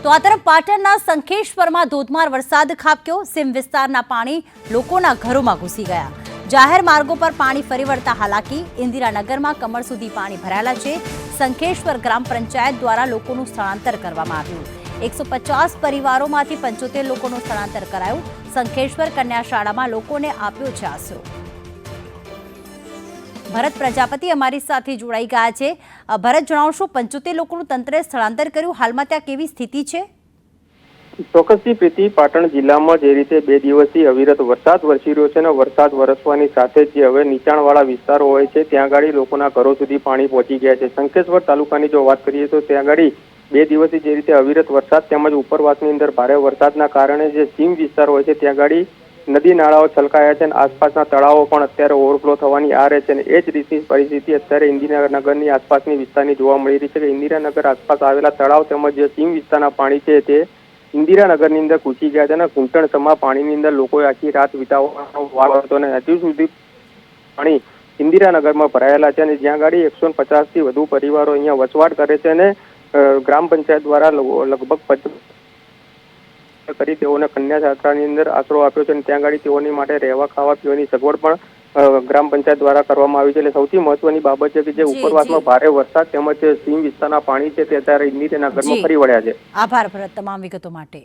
તો આ તરફ પાટણના સંખેશ્વરમાં ધોધમાર વરસાદ ખાબક્યો। સીમ વિસ્તારના પાણી લોકોના ઘરોમાં ઘૂસી ગયા। જાહેર માર્ગો પર પાણી ફરી વળતા હાલાકી। ઇન્દિરાનગરમાં કમર સુધી પાણી ભરાયેલા છે। સંખેશ્વર ગ્રામ પંચાયત દ્વારા લોકોનું સ્થળાંતર કરવામાં આવ્યું। 150 પરિવારોમાંથી 75 લોકોનું સ્થળાંતર કરાયું। સંખેશ્વર કન્યા શાળામાં લોકોને આપ્યો છે આશરો। ભરત પ્રજાપતિ અમારી સાથે જોડાઈ ગયા છે। ભરત, જણાવશો 75 લોકોનું તંત્રે સ્થળાંતર કર્યું, હાલમાં ત્યાં કેવી સ્થિતિ છે? ચોક્કસથી પ્રીતિ, પાટણ જિલ્લામાં જે રીતે 2 દિવસથી અવિરત વરસાદ વરસી રહ્યો છે અને વરસાદ વરસવાની સાથે જ જે હવે નીચાણવાળા વિસ્તારો હોય છે ત્યાં આગળ લોકોના ઘરો સુધી પાણી પહોંચી ગયા છે। સંખેશ્વર તાલુકાની જો વાત કરીએ તો ત્યાં આગળ 2 દિવસથી જે રીતે અવિરત વરસાદ તેમજ ઉપરવાસની અંદર ભારે વરસાદના કારણે જે સીમ વિસ્તાર હોય છે ત્યાં આગળ નદી નાળાઓ છલકાયા છે અને આસપાસના તળાવો પણ અત્યારે ઓવરફ્લો થવાની આ રહે છે અને એ જ રીતની પરિસ્થિતિ અત્યારે ઇન્દિરાનગરની આસપાસની વિસ્તારની જોવા મળી રહી છે કે ઇન્દિરાનગર આસપાસ આવેલા તળાવ તેમજ જે સીમ વિસ્તારના પાણી છે તે ઇન્દિરાનગરની અંદર ઘૂસી ગયા છે અને ઘૂંટણસમા પાણીની અંદર લોકોએ આખી રાત વિતાવવાનો વારો હતો અને હજુ સુધી પાણી ઇન્દિરાનગરમાં ભરાયેલા છે અને જ્યાં ગાડી 150 થી વધુ પરિવારો અહીંયા વસવાટ કરે છે અને ગ્રામ પંચાયત દ્વારા લગભગ કરી તેઓને કન્યા છાત્રાની અંદર આશરો આપ્યો છે અને ત્યાં ગાડી તેઓની માટે રહેવા ખાવા પીવાની સગવડ પણ ગ્રામ પંચાયત દ્વારા કરવામાં આવી છે। એટલે સૌથી મહત્વની બાબત છે કે જે ઉપરવાસમાં ભારે વરસાદ તેમજ સીમ વિસ્તારના પાણી છે તે અત્યારે ઇન્દિરાનગરમાં ફરી વળ્યા છે। આભાર ભરત, તમામ વિગતો માટે।